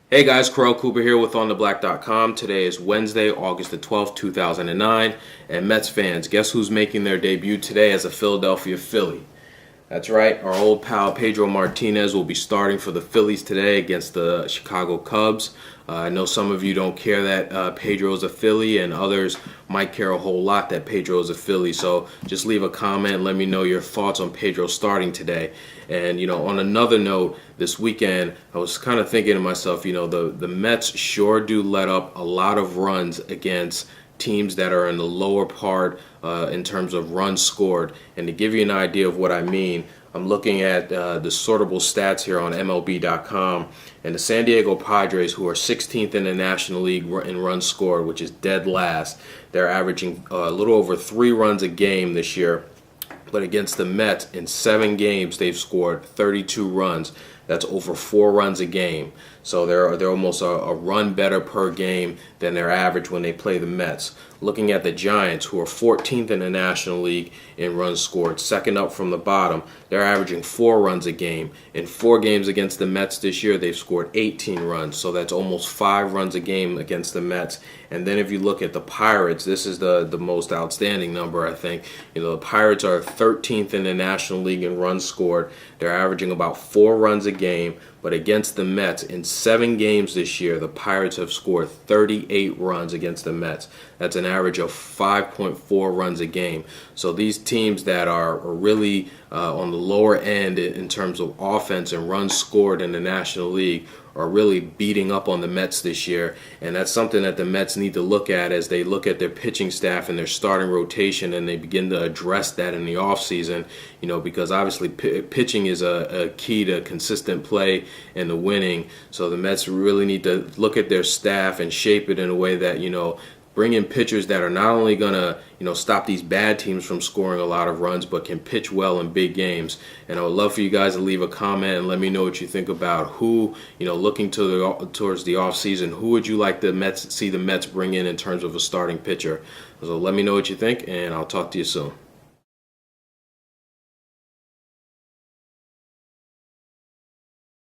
Hey guys, Corel Cooper here with OnTheBlack.com. Today is Wednesday, August the 12th, 2009. And Mets fans, guess who's making their debut today as a Philadelphia Philly? That's right, our old pal Pedro Martinez will be starting for the Phillies today against the Chicago Cubs. I know some of you don't care that Pedro is a Philly, and others might care a whole lot that Pedro is a Philly. So just leave a comment and let me know your thoughts on Pedro starting today. And, on another note, this weekend, I was kind of thinking to myself, the Mets sure do let up a lot of runs against teams that are in the lower part in terms of runs scored. And to give you an idea of what I mean, I'm looking at the sortable stats here on MLB.com, and the San Diego Padres, who are 16th in the National League in runs scored, which is dead last, they're averaging a little over 3 runs a game this year. But against the Mets, in 7 games, they've scored 32 runs. That's over 4 runs a game. So they're almost a run better per game than their average when they play the Mets. Looking at the Giants, who are 14th in the National League in runs scored, second up from the bottom, they're averaging 4 runs a game. In 4 games against the Mets this year, they've scored 18 runs. So that's almost 5 runs a game against the Mets. And then if you look at the Pirates, this is the most outstanding number, I think. The Pirates are 13th in the National League in runs scored. They're averaging about 4 runs a game. But against the Mets, in 7 games this year, the Pirates have scored 38 runs against the Mets. That's an average of 5.4 runs a game. So these teams that are really on the lower end in terms of offense and runs scored in the National League are really beating up on the Mets this year. And that's something that the Mets need to look at as they look at their pitching staff and their starting rotation, and they begin to address that in the offseason, because obviously pitching is a key to consistent play and the winning. So the Mets really need to look at their staff and shape it in a way that, bring in pitchers that are not only going to, stop these bad teams from scoring a lot of runs, but can pitch well in big games. And I would love for you guys to leave a comment and let me know what you think about who, looking towards the offseason, who would you like see the Mets bring in terms of a starting pitcher. So let me know what you think, and I'll talk to you soon.